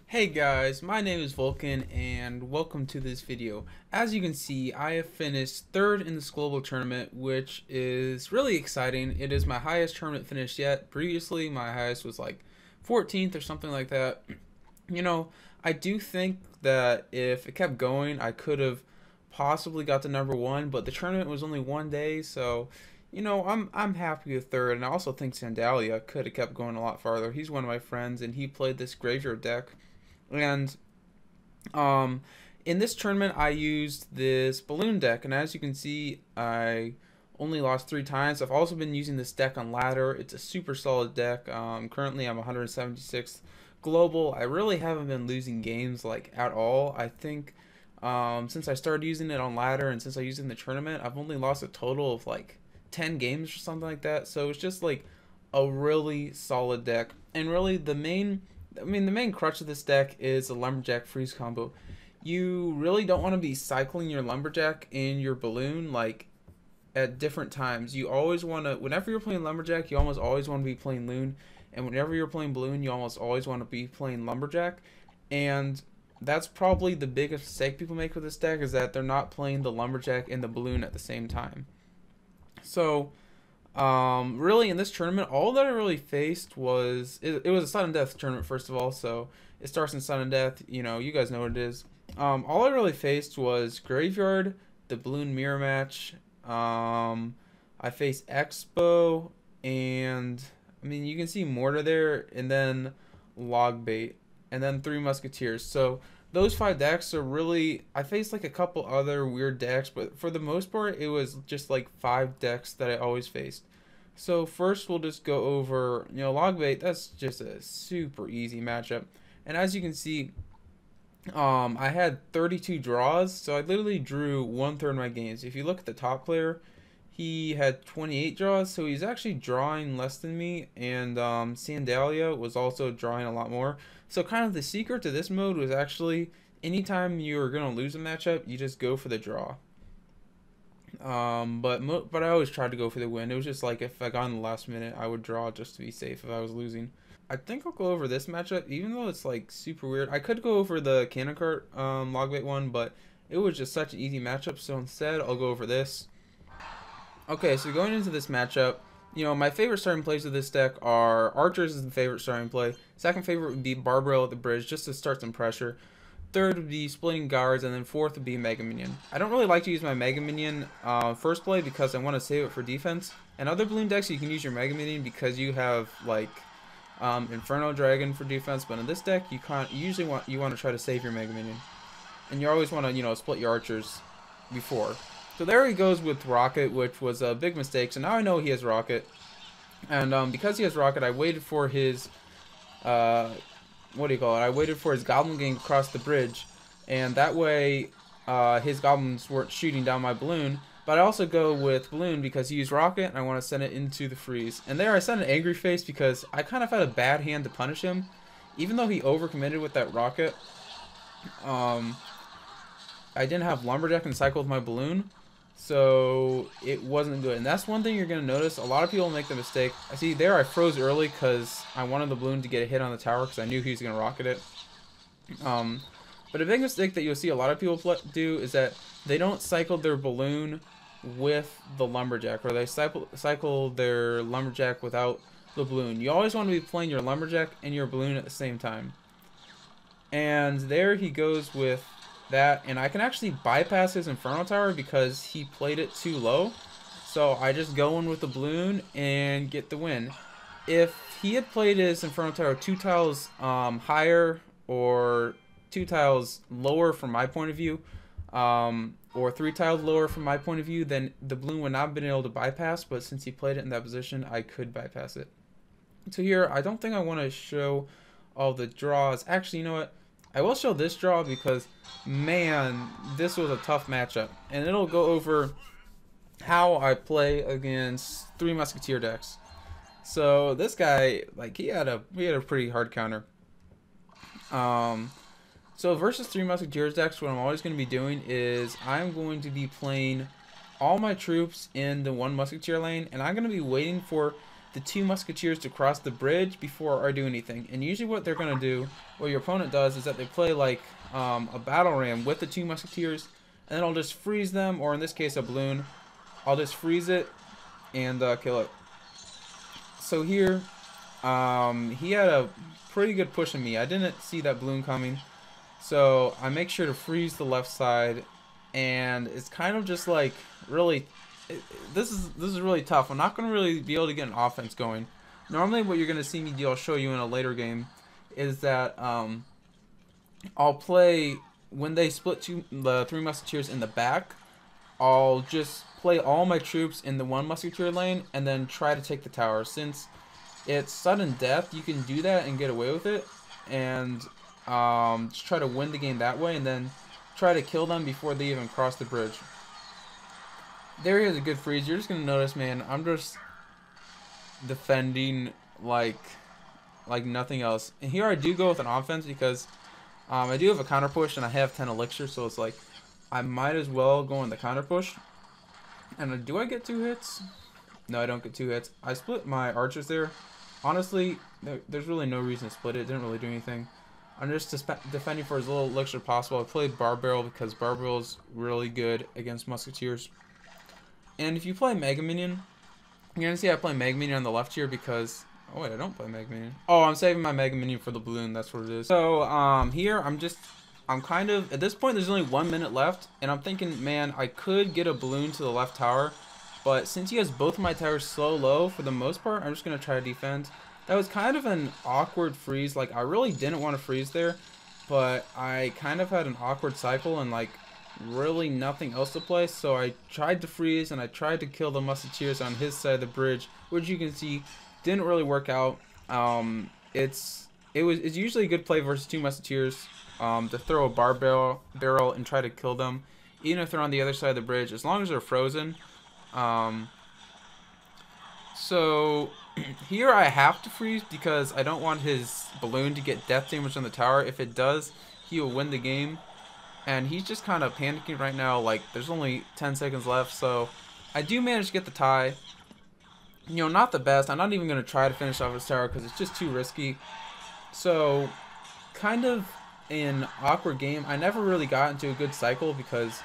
Hey guys, my name is Vulkan and welcome to this video. As you can see, I have finished third in this global tournament, which is really exciting. It is my highest tournament finish yet. Previously, my highest was like 14th or something like that. You know, I do think that if it kept going, I could have possibly got to number one, but the tournament was only one day, so you know, I'm happy with third. And I also think Sandalia could have kept going a lot farther. He's one of my friends and he played this graveyard deck. And in this tournament I used this balloon deck, and as you can see, I only lost 3 times. I've also been using this deck on ladder. It's a super solid deck. Currently I'm 176th global. I really haven't been losing games like at all. I think since I started using it on ladder and since I used it in the tournament, I've only lost a total of like 10 games or something like that. So it's just like a really solid deck. And really the main crutch of this deck is a Lumberjack freeze combo. You really don't want to be cycling your Lumberjack and your balloon like at different times. You always want to, whenever you're playing Lumberjack, you almost always want to be playing Loon, and whenever you're playing Balloon, you almost always want to be playing Lumberjack. And that's probably the biggest mistake people make with this deck, is that they're not playing the Lumberjack and the Balloon at the same time. So really in this tournament, all that I really faced was, it was a sudden death tournament first of all, so it starts in sudden death, you know, you guys know what it is. All I really faced was Graveyard, the Balloon Mirror Match, I faced Expo, and I mean you can see Mortar there, and then Log Bait, and then 3 Musketeers. So those 5 decks are really, I faced like a couple other weird decks, but for the most part it was just like 5 decks that I always faced. So first we'll just go over, you know, Log Bait. That's just a super easy matchup, and as you can see, I had 32 draws, so I literally drew 1/3 of my games. If you look at the top player, he had 28 draws, so he's actually drawing less than me, and Sandalia was also drawing a lot more. So kind of the secret to this mode was actually, anytime you're going to lose a matchup, you just go for the draw. But I always tried to go for the win. It was just like, if I got in the last minute, I would draw just to be safe if I was losing. I think I'll go over this matchup, even though it's like super weird. I could go over the Cannon Cart Log Bait one, but it was just such an easy matchup, so instead I'll go over this. Okay, so going into this matchup, you know, my favorite starting plays of this deck are Archers is the favorite starting play. Second favorite would be Barbarill at the bridge, just to start some pressure. Third would be Splitting Guards, and then fourth would be Mega Minion. I don't really like to use my Mega Minion first play because I want to save it for defense. In other balloon decks, you can use your Mega Minion because you have like Inferno Dragon for defense, but in this deck, you usually want to try to save your Mega Minion, and you always want to, you know, split your Archers before. So there he goes with Rocket, which was a big mistake. So now I know he has Rocket, and because he has Rocket, I waited for his what do you call it? I waited for his Goblin Gang across the bridge, and that way his Goblins weren't shooting down my Balloon. But I also go with Balloon because he used Rocket, and I want to send it into the freeze. And there I sent an Angry Face because I kind of had a bad hand to punish him, even though he overcommitted with that Rocket. I didn't have Lumberjack and cycle with my Balloon, so it wasn't good. And that's one thing you're going to notice. A lot of people make the mistake. I see there I froze early because I wanted the Balloon to get a hit on the tower because I knew he was going to rocket it. But a big mistake that you'll see a lot of people do is that they don't cycle their Balloon with the Lumberjack, or they cycle their Lumberjack without the Balloon. You always want to be playing your Lumberjack and your Balloon at the same time. And there he goes with that, and I can actually bypass his Inferno Tower because he played it too low. So I just go in with the Balloon and get the win. If he had played his Inferno Tower 2 tiles higher, or 2 tiles lower from my point of view, or 3 tiles lower from my point of view, then the Balloon would not have been able to bypass, but since he played it in that position, I could bypass it. So here, I don't think I want to show all the draws. Actually, you know what? I will show this draw because, man, this was a tough matchup. And it'll go over how I play against 3 Musketeer decks. So this guy, like, he had a pretty hard counter. So versus 3 Musketeers decks, what I'm always going to be doing is I'm going to be playing all my troops in the 1 Musketeer lane, and I'm going to be waiting for the 2 musketeers to cross the bridge before I do anything. And usually what they're going to do, what your opponent does, is that they play like a battle ram with the 2 musketeers, and then I'll just freeze them, or in this case a balloon. I'll just freeze it and kill it. So here, he had a pretty good push on me. I didn't see that balloon coming, so I make sure to freeze the left side, and it's kind of just like really, this is really tough. I'm not going to really be able to get an offense going. Normally what you're going to see me do, I'll show you in a later game, is that I'll play, when they split the 3 musketeers in the back, I'll just play all my troops in the 1 musketeer lane and then try to take the tower. Since it's sudden death, you can do that and get away with it, and just try to win the game that way, and then try to kill them before they even cross the bridge. There is a good freeze. You're just gonna notice, man, I'm just defending like nothing else. And here I do go with an offense because I do have a counter push and I have 10 elixir, so it's like I might as well go in the counter push. And do I get 2 hits? No, I don't get 2 hits. I split my archers there. Honestly, there's really no reason to split it. It didn't really do anything. I'm just defending for as little elixir possible. I played bar barrel because bar barrel is really good against musketeers. And if you play Mega Minion, you're going to see I play Mega Minion on the left here because... Oh, wait, I don't play Mega Minion. Oh, I'm saving my Mega Minion for the balloon. That's what it is. So, here, I'm kind of... At this point, there's only 1 minute left. And I'm thinking, man, I could get a balloon to the left tower. But since he has both of my towers so low, for the most part, I'm just going to try to defend. That was kind of an awkward freeze. Like, I really didn't want to freeze there. But I kind of had an awkward cycle and, like, really nothing else to play, so I tried to freeze and I tried to kill the musketeers on his side of the bridge, which you can see didn't really work out. It's usually a good play versus 2 musketeers to throw a bar barrel and try to kill them, even if they're on the other side of the bridge, as long as they're frozen. So here I have to freeze because I don't want his balloon to get death damage on the tower. If it does, he will win the game. And he's just kind of panicking right now, like there's only 10 seconds left, so I do manage to get the tie. You know, not the best. I'm not even going to try to finish off his tower because it's just too risky. So, kind of an awkward game. I never really got into a good cycle because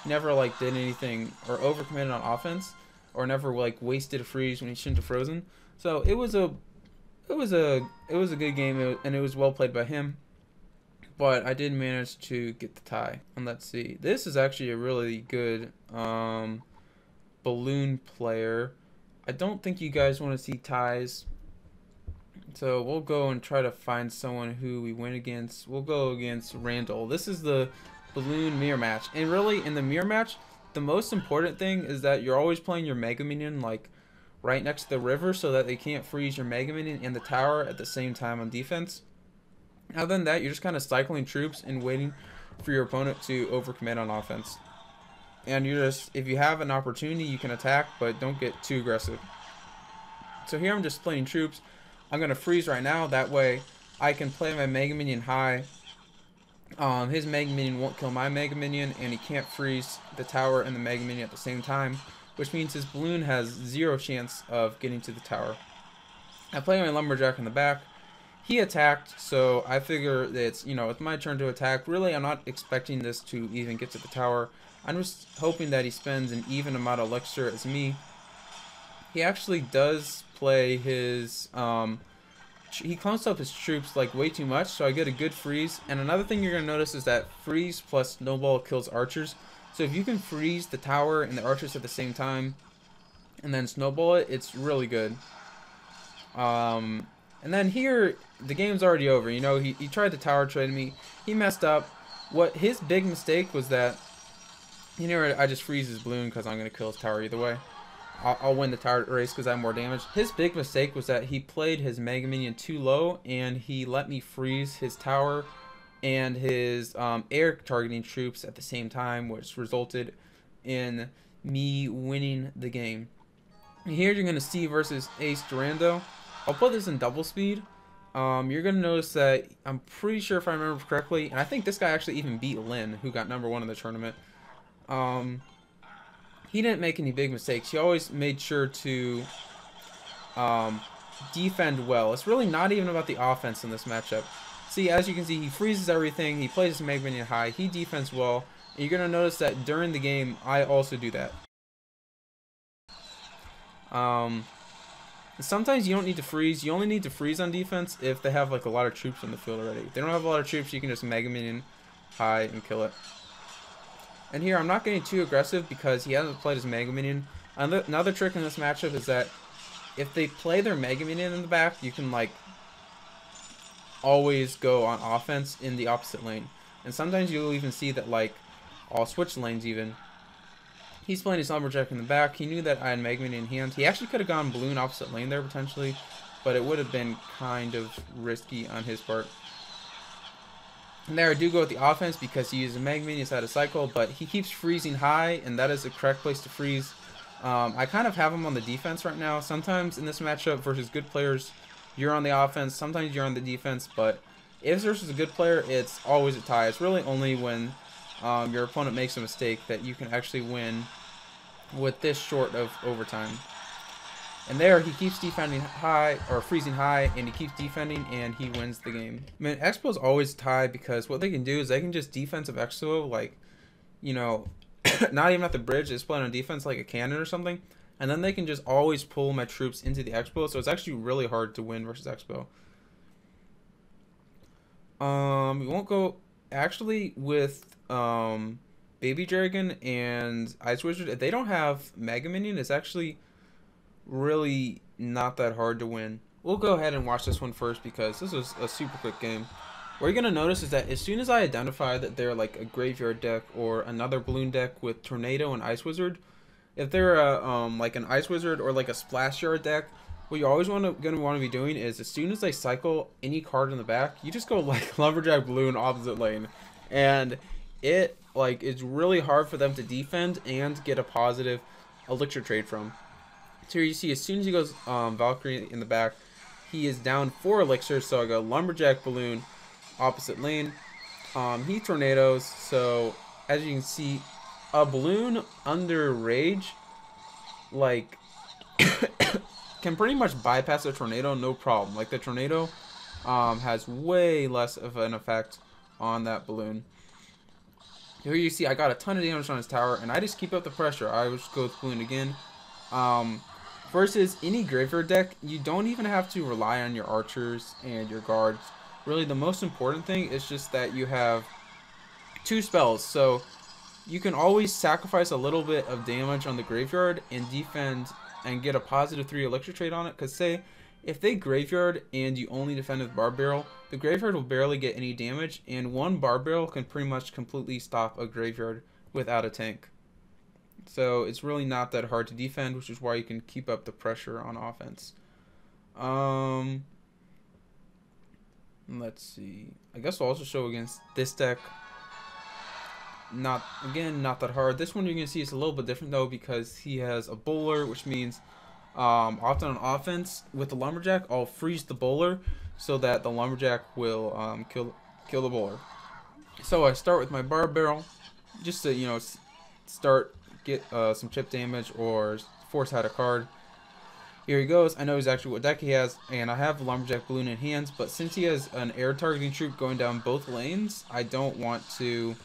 he never like did anything or overcommitted on offense, or never like wasted a freeze when he shouldn't have frozen. So it was a good game, and it was well played by him. But I did manage to get the tie. And let's see. This is actually a really good balloon player. I don't think you guys want to see ties. So we'll go and try to find someone who we win against. We'll go against Randall. This is the balloon mirror match. And really, in the mirror match, the most important thing is that you're always playing your Mega Minion like right next to the river so that they can't freeze your Mega Minion and the tower at the same time on defense. Other than that, you're just kind of cycling troops and waiting for your opponent to overcommit on offense. And you're just, if you have an opportunity, you can attack, but don't get too aggressive. So here I'm just playing troops. I'm going to freeze right now. That way I can play my Mega Minion high. His Mega Minion won't kill my Mega Minion, and he can't freeze the tower and the Mega Minion at the same time, which means his balloon has 0 chance of getting to the tower. I play my Lumberjack in the back. He attacked, so I figure that it's my turn to attack. Really, I'm not expecting this to even get to the tower. I'm just hoping that he spends an even amount of elixir as me. He actually does play his, he clumps up his troops like way too much, so I get a good freeze. And another thing you're going to notice is that freeze plus snowball kills archers. So if you can freeze the tower and the archers at the same time, and then snowball it, it's really good. And then here, the game's already over. You know, he tried to tower trade me. He messed up. What his big mistake was that, I just freeze his balloon because I'm going to kill his tower either way. I'll win the tower race because I have more damage. His big mistake was that he played his Mega Minion too low, and he let me freeze his tower and his air targeting troops at the same time, which resulted in me winning the game. Here you're going to see versus Ace Durando. I'll put this in double speed. You're going to notice that I'm pretty sure, if I remember correctly, and I think this guy actually even beat Lynn, who got #1 in the tournament. He didn't make any big mistakes. He always made sure to defend well. It's really not even about the offense in this matchup. See, as you can see, he freezes everything. He plays his Mega Minion high. He defends well. And you're going to notice that during the game, I also do that. Sometimes you don't need to freeze. You only need to freeze on defense if they have like a lot of troops on the field already. If they don't have a lot of troops, you can just Mega Minion high and kill it. And here, I'm not getting too aggressive because he hasn't played his Mega Minion. Another trick in this matchup is that if they play their Mega Minion in the back, you can like always go on offense in the opposite lane. And sometimes you'll even see that like I'll switch lanes even. He's playing his Lumberjack in the back. He knew that I had Mega Minion in hand. He actually could have gone Balloon opposite lane there potentially, but it would have been kind of risky on his part. And there I do go with the offense because he uses Mega Minion inside a cycle, but he keeps freezing high, and that is the correct place to freeze. I kind of have him on the defense right now. Sometimes in this matchup versus good players, you're on the offense. Sometimes you're on the defense, but if versus a good player, it's always a tie. It's really only when your opponent makes a mistake that you can actually win with this short of overtime. And there he keeps defending high, or freezing high, and he keeps defending, and he wins the game. I mean, Expo's always tie because what they can do is they can just defensive Expo, like, you know, not even at the bridge, just play on defense like a cannon or something, and then they can just always pull my troops into the Expo, so it's actually really hard to win versus Expo. We won't go, actually, with Baby Dragon and Ice Wizard, if they don't have Mega Minion, it's actually really not that hard to win. We'll go ahead and watch this one first because this is a super quick game. What you're going to notice is that as soon as I identify that they're like a graveyard deck or another balloon deck with Tornado and Ice Wizard, if they're like an Ice Wizard or like a Splash Yard deck, what you're always going to want to be doing is as soon as they cycle any card in the back, you just go like Lumberjack Balloon opposite lane. And it like it's really hard for them to defend and get a positive elixir trade from. So here you see as soon as he goes Valkyrie in the back, he is down 4 elixirs, so I go Lumberjack Balloon opposite lane. He tornadoes, so as you can see, a balloon under rage like can pretty much bypass a tornado no problem. Like the tornado has way less of an effect on that balloon. Here you see I got a ton of damage on his tower, and I just keep up the pressure. I will just go with balloon again. Versus any graveyard deck, you don't even have to rely on your archers and your guards. Really, the most important thing is just that you have 2 spells. So you can always sacrifice a little bit of damage on the graveyard and defend and get a positive 3 elixir trade on it. Because say, if they graveyard and you only defend with Barb Barrel, the graveyard will barely get any damage, and 1 Barb Barrel can pretty much completely stop a graveyard without a tank. So it's really not that hard to defend, which is why you can keep up the pressure on offense. Let's see. I guess I'll also show against this deck. Not that hard. This one you're gonna see is a little bit different though because he has a bowler, which means often on offense with the Lumberjack, I'll freeze the bowler so that the Lumberjack will kill the bowler. So I start with my Barb Barrel just to get some chip damage or force out a card. Here he goes. I know exactly what deck he has, and I have the Lumberjack Balloon in hands, but since he has an air targeting troop going down both lanes, I don't want to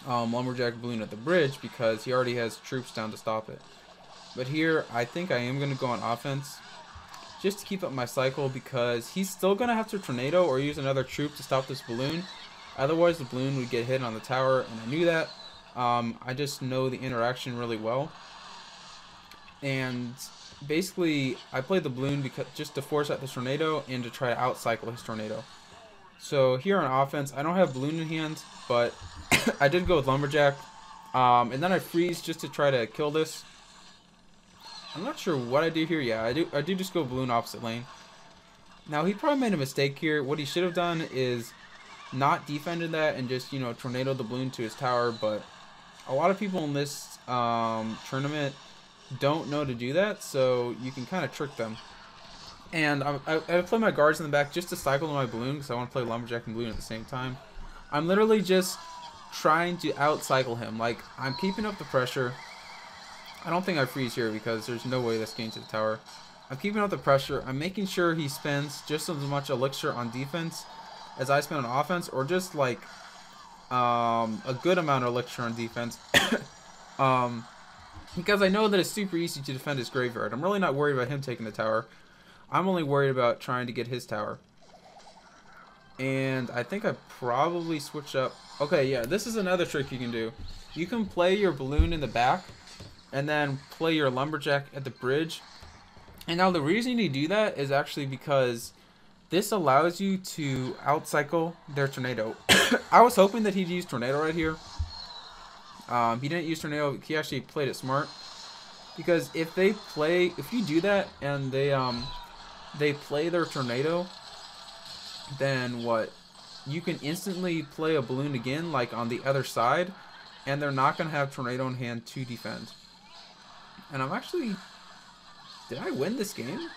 Lumberjack Balloon at the bridge because he already has troops down to stop it. But here, I think I am going to go on offense just to keep up my cycle because he's still going to have to tornado or use another troop to stop this balloon. Otherwise, the balloon would get hit on the tower, and I knew that. I just know the interaction really well, and basically I played the balloon because just to force out the tornado and to try to outcycle his tornado. So here on offense, I don't have balloon in hand, but I did go with Lumberjack, and then I freeze just to try to kill this. I'm not sure what I do here. Yeah, I do just go balloon opposite lane. Now he probably made a mistake here. What he should have done is not defended that and just tornado the balloon to his tower, but a lot of people in this tournament don't know to do that, so you can kind of trick them. And I play my guards in the back just to cycle to my balloon because I want to play Lumberjack and Balloon at the same time. I'm literally just trying to outcycle him. Like, I'm keeping up the pressure. I don't think I freeze here because there's no way this getting to the tower. I'm keeping up the pressure. I'm making sure he spends just as much elixir on defense as I spend on offense, or just like a good amount of elixir on defense. um, because I know that it's super easy to defend his graveyard. I'm really not worried about him taking the tower. I'm only worried about trying to get his tower. And I think I probably switch up. Okay, yeah, this is another trick you can do. You can play your balloon in the back and then play your lumberjack at the bridge. And now the reason you do that is actually because this allows you to outcycle their tornado. I was hoping that he'd use tornado right here. He didn't use tornado. He actually played it smart, because if you do that and they play their tornado, then what? You can instantly play a balloon again, like on the other side, and they're not gonna have tornado in hand to defend. And I'm actually, did I win this game?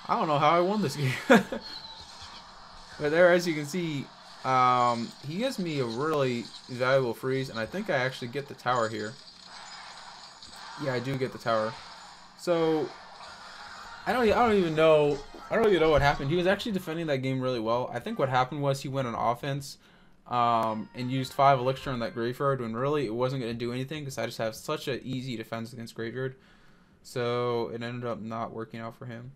I don't know how I won this game. But there, as you can see, he gives me a really valuable freeze, and I think I actually get the tower here. Yeah, I do get the tower. So I don't even know what happened. He was actually defending that game really well. I think what happened was he went on offense and used 5 elixir on that graveyard, when really it wasn't going to do anything, because I just have such an easy defense against graveyard. So it ended up not working out for him.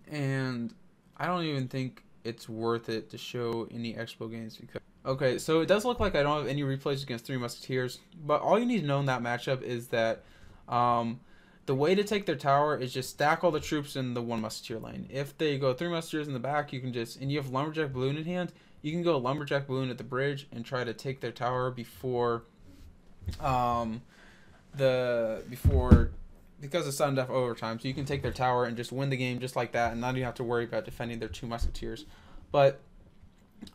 And I don't even think it's worth it to show any expo games, because okay, so it does look like I don't have any replays against 3 Musketeers, but all you need to know in that matchup is that the way to take their tower is just stack all the troops in the 1 Musketeer lane. If they go 3 Musketeers in the back, you can just, and you have Lumberjack Balloon in hand, you can go Lumberjack Balloon at the bridge and try to take their tower before because of sudden death overtime. So you can take their tower and just win the game just like that, and not even have to worry about defending their 2 Musketeers. But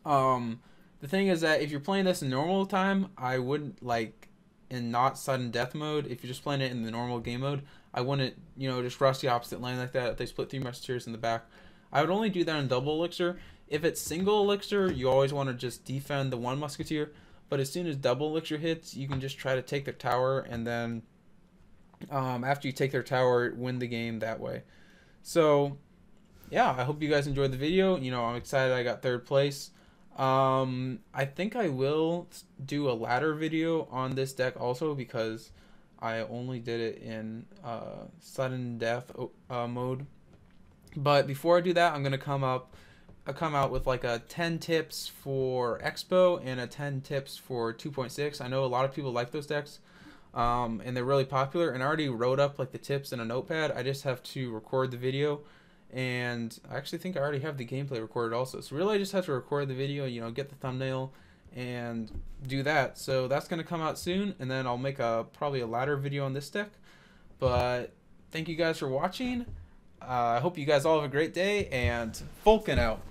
the thing is that if you're playing this in normal time, I wouldn't, like, in not sudden death mode, if you're just playing it in the normal game mode, I wouldn't, just rush the opposite lane like that if they split 3 Musketeers in the back. I would only do that in double elixir. If it's single elixir, you always want to just defend the 1 Musketeer. But as soon as double elixir hits, you can just try to take their tower, and then after you take their tower, win the game that way. So yeah, I hope you guys enjoyed the video. I'm excited I got 3rd place. I think I will do a ladder video on this deck also, because I only did it in sudden death mode. But before I do that, I'm gonna come out with like a 10 tips for Expo and a 10 tips for 2.6. I know a lot of people like those decks, and they're really popular, and I already wrote up like the tips in a notepad. I just have to record the video, and I actually think I already have the gameplay recorded also. So really I just have to record the video, get the thumbnail and do that. So that's going to come out soon, and then I'll make probably a ladder video on this deck. But thank you guys for watching. I hope you guys all have a great day, and Vulkan out.